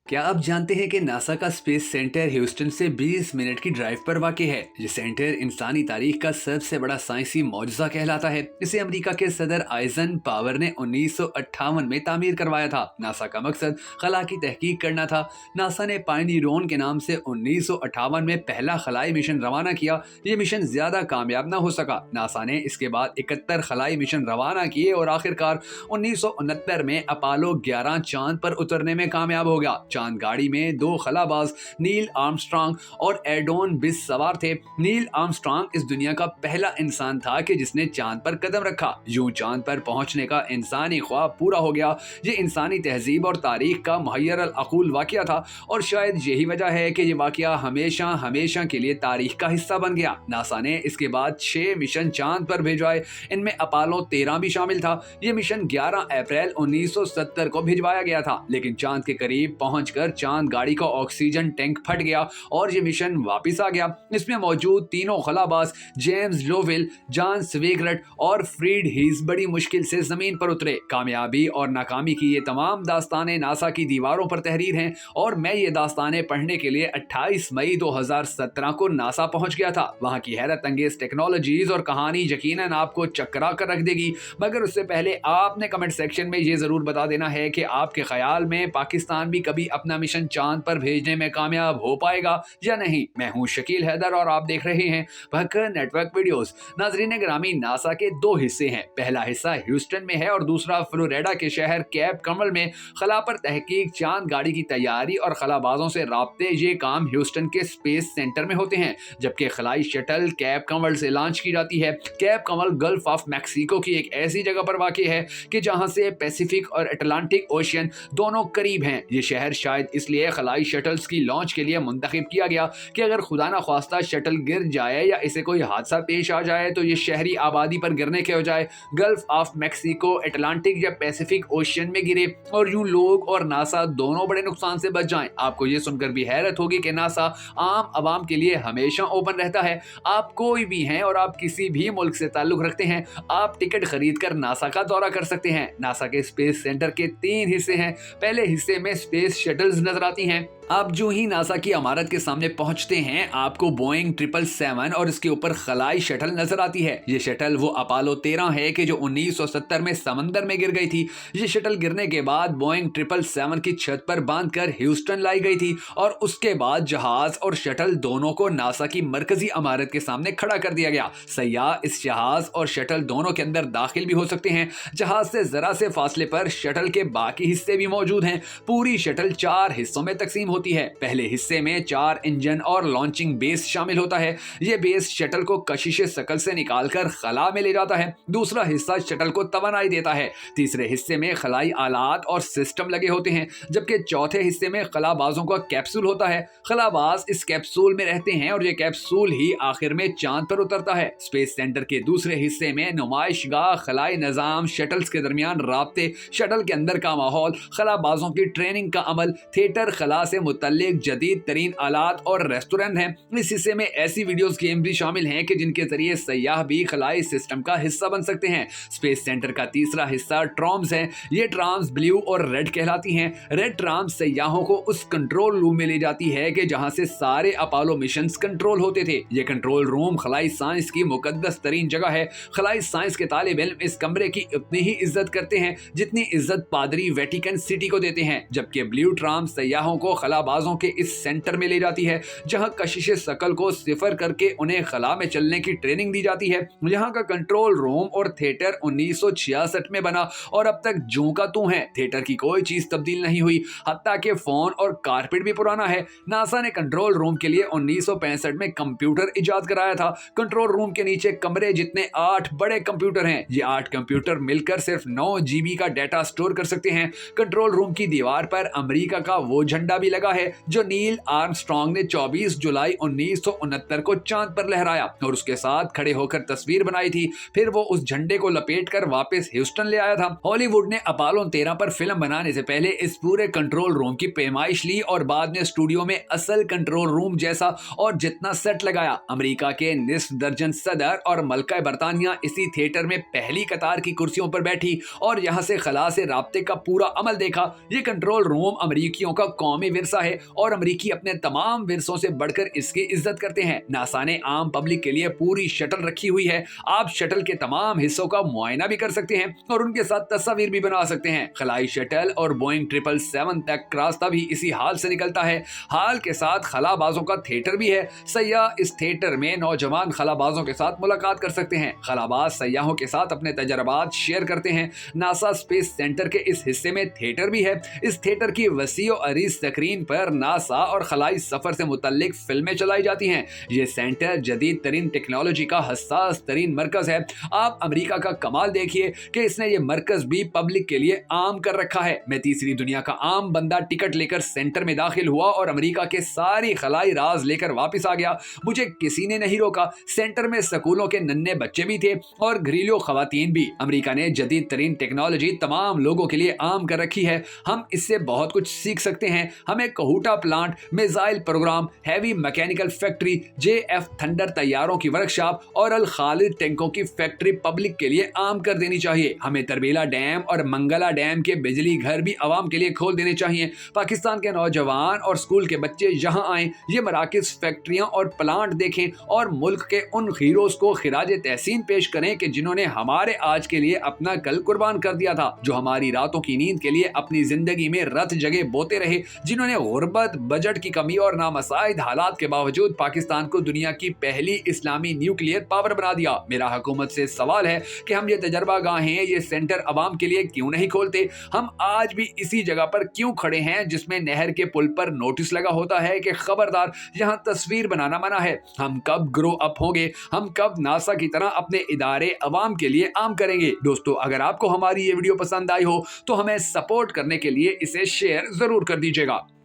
क्या आप जानते हैं कि नासा का स्पेस सेंटर ह्यूस्टन से 20 मिनट की ड्राइव पर वाक़ है। ये सेंटर इंसानी तारीख का सबसे बड़ा साइंसी मौजज़ा कहलाता है। इसे अमेरिका के सदर आइजन पावर ने 1958 में तामीर करवाया था। नासा का मकसद खला की तहकीक करना था। नासा ने पायनियरोन के नाम से 1958 में पहला खलाई मिशन रवाना किया। ये मिशन ज्यादा कामयाब न हो सका। नासा ने इसके बाद 71 खलाई मिशन रवाना किए और आखिरकार 1969 में अपोलो 11 चांद पर उतरने में कामयाब हो गया। चांद गाड़ी में दो खलाबाज नील आर्मस्ट्रांग और एडोन बिस सवार थे। नील आर्मस्ट्रांग इस दुनिया का पहला इंसान था कि जिसने चांद पर कदम रखा। यूं चांद पर पहुंचने का इंसानी ख्वाब पूरा हो गया। ये इंसानी तहजीब और तारीख का मुहैयर अल अकूल वाकया था और शायद यही वजह है कि ये वाकया हमेशा हमेशा के लिए तारीख का हिस्सा बन गया। नासा ने इसके बाद 6 मिशन चांद पर भेजवाए। इनमें अपोलो 13 भी शामिल था। ये मिशन 11 अप्रैल 1970 को भिजवाया गया था, लेकिन चांद के करीब पहुंचकर चांद गाड़ी का ऑक्सीजन टैंक फट गया और ये मिशन वापस आ गया। इसमें मौजूद तीनों खलाबाज जेम्स लोवेल, जॉन स्वेगरट और फ्रीड हीज बड़ी मुश्किल से जमीन पर उतरे। कामयाबी और नाकामी की ये तमाम दास्तानें नासा की दीवारों पर तहरीर हैं और मैं ये दास्तानें पढ़ने के लिए 28 मई 2017 को नासा पहुंच गया था। वहां की हैरत अंगेज टेक्नोलॉजीज और कहानी यकीनन आपको चकरा कर रख देगी। मगर उससे पहले आपने कमेंट सेक्शन में ये जरूर बता देना है कि आपके ख्याल में पाकिस्तान भी कभी अपना मिशन चांद पर भेजने में कामयाब हो पाएगा या नहीं। मैं हूं शकील हैदर और आप देख रहे हैं भक्कर नेटवर्क वीडियोस। नाजरीन ग्रामी, नासा के दो हिस्से हैं। पहला हिस्सा ह्यूस्टन में है और दूसरा फ्लोरिडा के शहर कैप कमल में। खला पर तहकीक, चांद गाड़ी की तैयारी और खलाबाजों से राब्ते, ये काम ह्यूस्टन के स्पेस सेंटर में होते हैं, जबकि खलाई शटल कैप कमल से लॉन्च की जाती है। Cap Kamal gulf of Mexico की एक ऐसी जगह पर वाक़ई है कि जहां से पैसिफिक और अटलांटिक ओशियन दोनों करीब हैं। ये शहर शायद इसलिए खलाई शटल्स की लॉन्च के लिए मुंतखब किया गया कि अगर खुदा ना ख्वास्ता शटल गिर जाए या इसे कोई हादसा पेश आ जाए तो ये शहरी आबादी पर गिरने के बजाय गल्फ ऑफ मैक्सिको, अटलांटिक या पैसिफिक ओशियन में गिरे और यूं लोग और नासा दोनों बड़े नुकसान से बच जाएं। आपको ये सुनकर भी हैरत होगी कि नासा आम आवाम के लिए हमेशा ओपन रहता है। आप कोई भी हैं और आप किसी भी मुल्क से ताल्लुक रखते हैं, आप टिकट खरीद कर नासा का दौरा कर सकते हैं। नासा के स्पेस सेंटर के 3 हिस्से हैं। पहले हिस्से में स्पेस शटल्स नजर आती हैं। आप जो ही नासा की इमारत के सामने पहुंचते हैं, आपको बोइंग 777 और इसके ऊपर खलाई शटल नजर आती है। ये शटल वो अपोलो 13 है कि जो 1970 में समंदर में गिर गई थी। ये शटल गिरने के बाद बोइंग 777 की छत पर बांधकर ह्यूस्टन लाई गई थी और उसके बाद जहाज और शटल दोनों को नासा की मरकजी इमारत के सामने खड़ा कर दिया गया। सयाह इस जहाज और शटल दोनों के अंदर दाखिल भी हो सकते हैं। जहाज से जरा से फासले पर शटल के बाकी हिस्से भी मौजूद हैं। पूरी शटल 4 हिस्सों में तकसीम होती है। पहले हिस्से में 4 इंजन और लॉन्चिंग बेस शामिल होता है। यह बेस शटल को कशिश शकल से निकालकर खला में ले जाता है। दूसरा हिस्सा शटल को तवानाई देता है। तीसरे हिस्से में खलाई आलात और सिस्टम लगे होते हैं, जबकि चौथे हिस्से में खलाबाजों का कैप्सूल होता है। खलाबाज इस कैप्सूल में रहते हैं और यह कैप्सूल ही आखिर में चांद पर उतरता है। स्पेस सेंटर के दूसरे हिस्से में नुमाइशगाह, खलाई निजाम, शटल्स के दरमियान राब्ते, शटल के अंदर का माहौल, खलाबाजों की ट्रेनिंग का अमल, थिएटर, खला से मुतल्लिक जदीद तरीन आलात और रेस्टोरेंट हैं। इस हिस्से में ऐसी वीडियोस गेम भी शामिल हैं कि जिनके जरिए सयाह भी खलाई सिस्टम का हिस्सा बन सकते हैं। स्पेस सेंटर का तीसरा हिस्सा ट्रॉम्स है। ये ट्राम्स ब्लू और रेड कहलाती हैं। रेड ट्राम्स सयाहों को उस कंट्रोल रूम में ले जाती है कि जहां से सारे अपोलो मिशंस कंट्रोल होते थे। ये कंट्रोल रूम खलाई साइंस की मुकद्दस तरीन जगह है। खलाई साइंस के तालिब इल्म इस कमरे की उतनी ही इज्जत करते हैं जितनी इज्जत पादरी वेटिकन सिटी को देते हैं, जबकि ब्लू ट्राम्स सयाहों को खलाबाजों के इस सेंटर में ले जाती है जहां कशिश शकल को सिफर करके उन्हें खला में चलने की ट्रेनिंग दी जाती है। यहाँ का कंट्रोल रूम और थिएटर 1966 में बना और अब तक जूं का तू है। थिएटर की कोई चीज तब्दील नहीं हुई, हत्ता के फोन और कारपेट भी पुराना है। नासा ने कंट्रोल रूम के लिए 1965 में कंप्यूटर इजाद कराया था। कंट्रोल रूम के नीचे कमरे जितने 8 बड़े कंप्यूटर हैं। ये 8 कंप्यूटर मिलकर सिर्फ 9 GB का डाटा स्टोर कर सकते हैं। कंट्रोल रूम की दीवार पर अमेरिका का वो झंडा भी लगा लगा है जो नील आर्मस्ट्रांग ने 24 जुलाई 1969 को चांद पर लहराया और उसके साथ खड़े होकर तस्वीर बनाई थी। फिर वो उस झंडे को लपेटकर वापस ह्यूस्टन ले आया था। हॉलीवुड ने अपोलो 13 पर फिल्म बनाने से पहले इस पूरे कंट्रोल रूम की पैमाइश ली और बाद में स्टूडियो में असल कंट्रोल रूम जैसा और जितना सेट लगाया। अमेरिका के निस्फ दर्जन सदर और मलका बरतानिया इसी थिएटर में पहली कतार की कुर्सियों पर बैठी और यहां से खला से राब्ते का पूरा अमल देखा। ये कंट्रोल रूम अमेरिकियों का कौमी विरसा है और अमेरिकी अपने तमाम विरसों से बढ़कर इसकी इज्जत करते हैं। नासा ने आम पब्लिक के लिए पूरी शटल रखी हुई है। आप शटल के तमाम हिस्सों का मुआयना भी कर सकते हैं और उनके साथ तस्वीर भी बना सकते हैं। खलाई शटल और बोइंग 777 तक का रास्ता भी इसी हाल से निकलता है। हाल के साथ खलाबाजों का थिएटर भी है। सयाह इस थिएटर में नौजवान खलाबाजों के साथ मुलाकात कर सकते हैं। खलाबाज सयाहों के साथ अपने तजर्बात शेयर करते हैं। नासा स्पेस सेंटर के इस हिस्से में थिएटर भी है। इस थिएटर की वसी और अरीज स्क्रीन पर नासा और खलाई सफर से मुतल्लिक फिल्में चलाई जाती हैं। ये सेंटर जदीद तरीन टेक्नोलॉजी का हसास तरीन मरकज है। आप अमेरिका का कमाल देखिए कि इसने ये मरकज भी पब्लिक के लिए आम कर रखा है। मैं तीसरी दुनिया का आम बंदा टिकट लेकर सेंटर में दाखिल हुआ और अमेरिका के सारी खलाई राज लेकर वापस आ गया। मुझे किसी ने नहीं रोका। सेंटर में स्कूलों के नन्हे बच्चे भी थे और घरेलू खवातीन भी। अमेरिका ने जदीद तरीन टेक्नोलॉजी तमाम लोगों के लिए आम कर रखी है। हम इससे बहुत कुछ सीख सकते हैं। हमें Kahuta plant, missile programme, heavy mechanical factory, JF thunder तैयारों की वर्कशॉप और अल खालिद टैंकों की फैक्ट्री पब्लिक के लिए आम कर देनी चाहिए। हमें तरबेला डैम और मंगला डैम के बिजली घर भी आवाम के लिए खोल देने चाहिए। पाकिस्तान के नौजवान और स्कूल के बच्चे यहाँ आएं, ये मराकिज, फैक्ट्रियां और प्लांट देखें और मुल्क के उन हीरोज को खिराज तहसीन पेश करें कि जिन्होंने हमारे आज के लिए अपना कल कुर्बान कर दिया था, जो हमारी रातों की नींद के लिए अपनी जिंदगी में रत जगह बोते रहे, जिन्होंने गुर्बत, बजट की कमी और नामसाइद हालात के बावजूद पाकिस्तान को दुनिया की पहली इस्लामी न्यूक्लियर पावर बना दिया। मेरा हुकूमत से सवाल है कि हम ये तजर्बा गाहें, ये सेंटर अवाम के लिए क्यों नहीं खोलते? हम आज भी इसी जगह पर क्यों खड़े हैं जिसमें नहर के पुल पर नोटिस लगा होता है कि खबरदार यहाँ तस्वीर बनाना मना है? हम कब ग्रो अप होंगे? हम कब नासा की तरह अपने इदारे अवाम के लिए आम करेंगे? दोस्तों, अगर आपको हमारी ये वीडियो पसंद आई हो तो हमें सपोर्ट करने के लिए इसे शेयर जरूर कर दीजिएगा।